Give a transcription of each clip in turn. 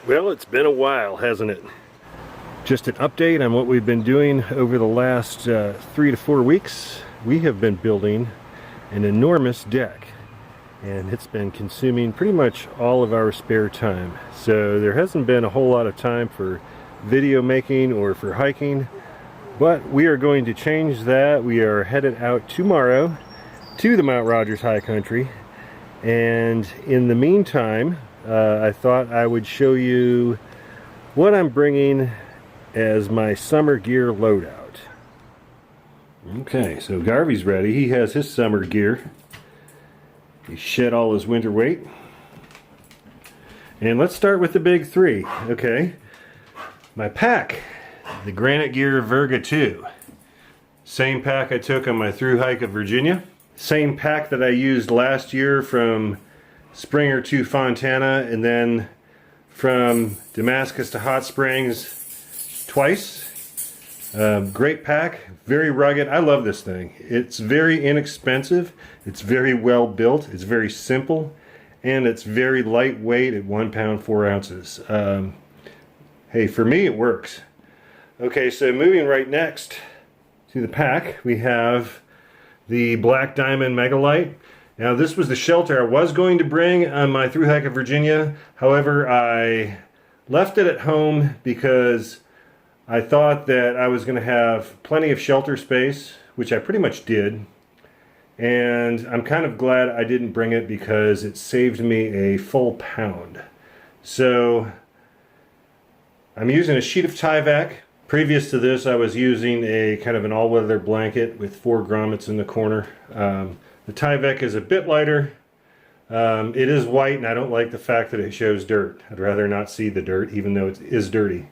Well, it's been a while, hasn't it? Just an update on what we've been doing over the last 3 to 4 weeks. We have been building an enormous deck, and it's been consuming pretty much all of our spare time. So there hasn't been a whole lot of time for video making or for hiking, but we are going to change that. We are headed out tomorrow to the Mount Rogers High Country, and in the meantime, I thought I would show you what I'm bringing as my summer gear loadout. Okay, so Garvey's ready. He has his summer gear. He shed all his winter weight. And let's start with the big three. Okay, my pack, the Granite Gear Verga 2. Same pack I took on my through hike of Virginia. Same pack that I used last year from Springer to Fontana, and then from Damascus to Hot Springs twice. Great pack, very rugged. I love this thing. It's very inexpensive, it's very well built, it's very simple, and it's very lightweight at 1 pound 4 ounces. Hey, for me it works. Okay, so moving right next to the pack, we have the Black Diamond Megalite. Now this was the shelter I was going to bring on my through hike of Virginia. However, I left it at home because I thought that I was going to have plenty of shelter space, which I pretty much did. And I'm kind of glad I didn't bring it because it saved me a full pound. So I'm using a sheet of Tyvek. Previous to this, I was using a kind of an all-weather blanket with 4 grommets in the corner. The Tyvek is a bit lighter. It is white, and I don't like the fact that it shows dirt. I'd rather not see the dirt, even though it is dirty.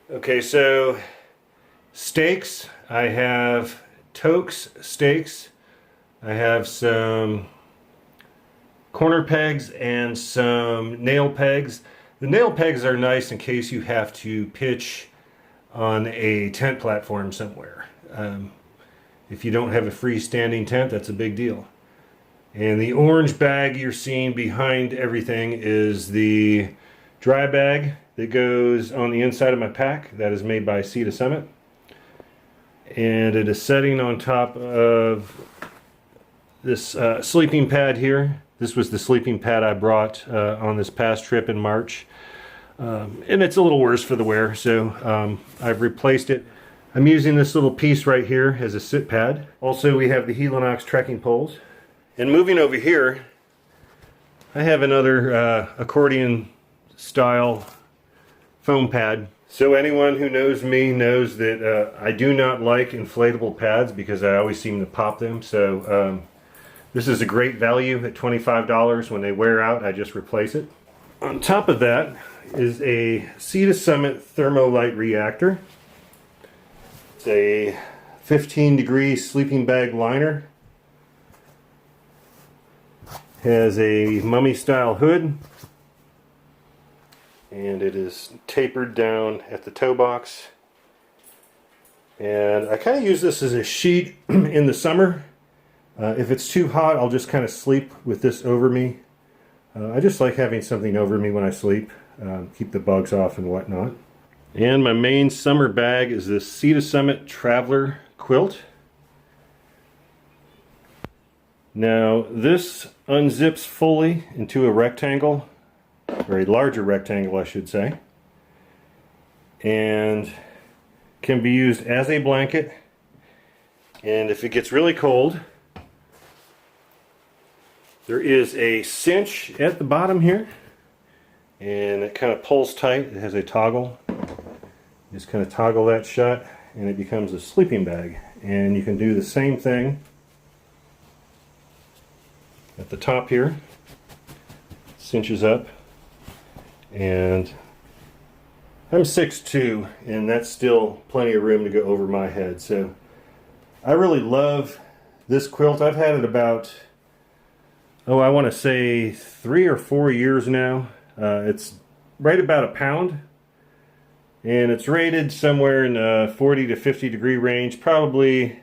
Okay, so stakes. I have Toaks stakes. I have some corner pegs and some nail pegs. The nail pegs are nice in case you have to pitch on a tent platform somewhere. If you don't have a freestanding tent, that's a big deal. And the orange bag you're seeing behind everything is the dry bag that goes on the inside of my pack. That is made by Sea to Summit. And it is setting on top of this sleeping pad here. This was the sleeping pad I brought on this past trip in March. And it's a little worse for the wear, so I've replaced it. I'm using this little piece right here as a sit pad. Also, we have the Helinox trekking poles. And moving over here, I have another accordion style foam pad. So anyone who knows me knows that I do not like inflatable pads because I always seem to pop them. So this is a great value at $25. When they wear out, I just replace it. On top of that is a Sea to Summit Thermolite reactor. It's a 15-degree sleeping bag liner. Has a mummy style hood, and it is tapered down at the toe box. And I kind of use this as a sheet in the summer. If it's too hot, I'll just kind of sleep with this over me. I just like having something over me when I sleep, keep the bugs off and whatnot. And my main summer bag is this Sea to Summit Traveler quilt. Now this unzips fully into a rectangle, or a larger rectangle I should say, and can be used as a blanket. And if it gets really cold, there is a cinch at the bottom here, and it kind of pulls tight. It has a toggle. Just kind of toggle that shut and it becomes a sleeping bag. And you can do the same thing at the top here. Cinches up, and I'm 6'2", and that's still plenty of room to go over my head. So I really love this quilt. I've had it about, I want to say 3 or 4 years now. It's right about a pound. And it's rated somewhere in the 40 to 50 degree range. Probably,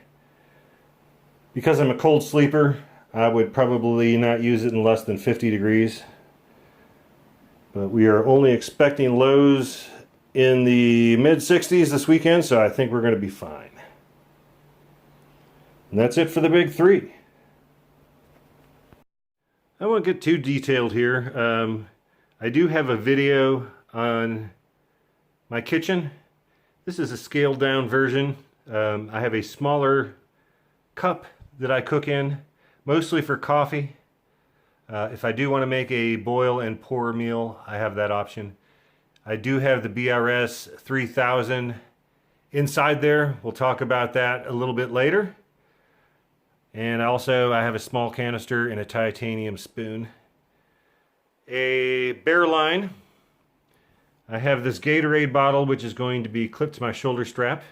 because I'm a cold sleeper, I would probably not use it in less than 50 degrees. But we are only expecting lows in the mid-60s this weekend, so I think we're going to be fine. And that's it for the big three. I won't get too detailed here. I do have a video on my kitchen. This is a scaled down version. I have a smaller cup that I cook in, mostly for coffee. If I do want to make a boil and pour meal, I have that option. I do have the BRS 3000 inside there. We'll talk about that a little bit later. And also I have a small canister and a titanium spoon. A bear line. I have this Gatorade bottle, which is going to be clipped to my shoulder strap.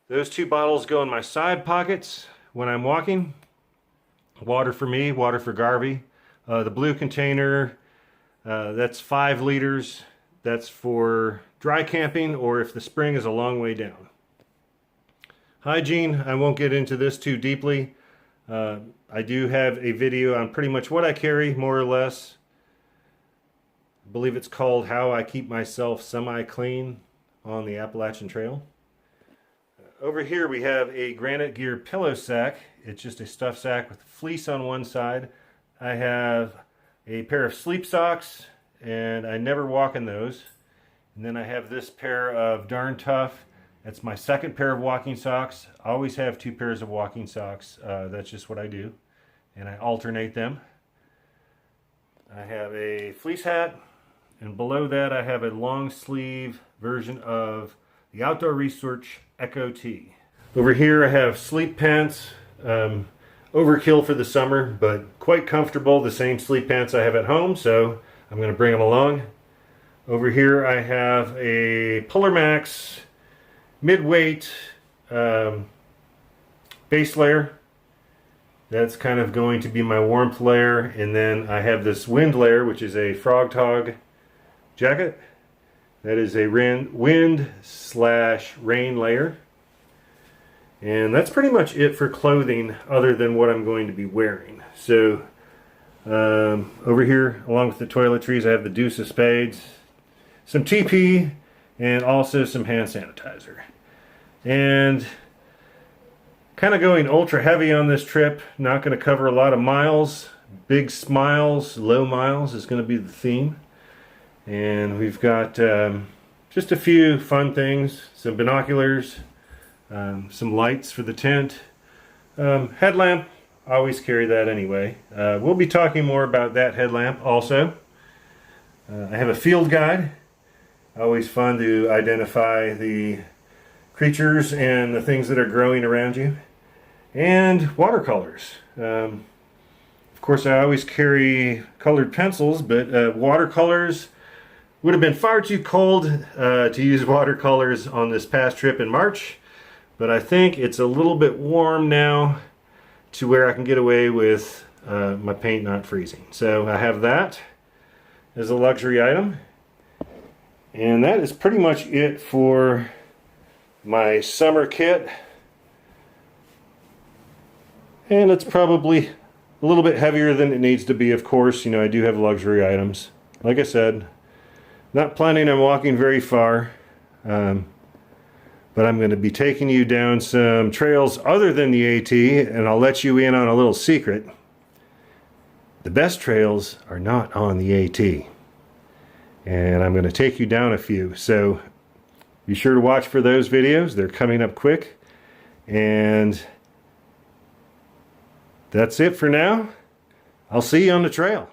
Those two bottles go in my side pockets when I'm walking. Water for me, water for Garvey. The blue container, that's 5 liters. That's for dry camping or if the spring is a long way down. Hygiene, I won't get into this too deeply. I do have a video on pretty much what I carry, more or less. I believe it's called How I Keep Myself Semi-Clean on the Appalachian Trail. Over here we have a Granite Gear pillow sack. It's just a stuff sack with fleece on one side. I have a pair of sleep socks, and I never walk in those. And then I have this pair of Darn Tough. That's my second pair of walking socks. I always have 2 pairs of walking socks. That's just what I do. And I alternate them. I have a fleece hat. And below that I have a long sleeve version of the Outdoor Research Echo T. Over here I have sleep pants. Overkill for the summer, but quite comfortable. The same sleep pants I have at home, so I'm going to bring them along. Over here I have a Polar Max mid-weight base layer. That's kind of going to be my warmth layer, and then I have this wind layer, which is a Frog Tog jacket. That is a wind/rain layer. And that's pretty much it for clothing other than what I'm going to be wearing. So over here, along with the toiletries, I have the Deuce of Spades, some TP, and also some hand sanitizer. And kind of going ultra heavy on this trip. Not going to cover a lot of miles. Big smiles, low miles is going to be the theme. And we've got just a few fun things. Some binoculars. Some lights for the tent. Headlamp. I always carry that anyway. We'll be talking more about that headlamp also. I have a field guide. Always fun to identify the creatures and the things that are growing around you. And watercolors. Of course, I always carry colored pencils, but watercolors would have been far too cold to use watercolors on this past trip in March. But I think it's a little bit warm now to where I can get away with my paint not freezing. So I have that as a luxury item. And that is pretty much it for my summer kit. And it's probably a little bit heavier than it needs to be, of course. You know, I do have luxury items. Like I said, not planning on walking very far. But I'm going to be taking you down some trails other than the AT, and I'll let you in on a little secret. The best trails are not on the AT. And I'm going to take you down a few. So be sure to watch for those videos. They're coming up quick. And that's it for now. I'll see you on the trail.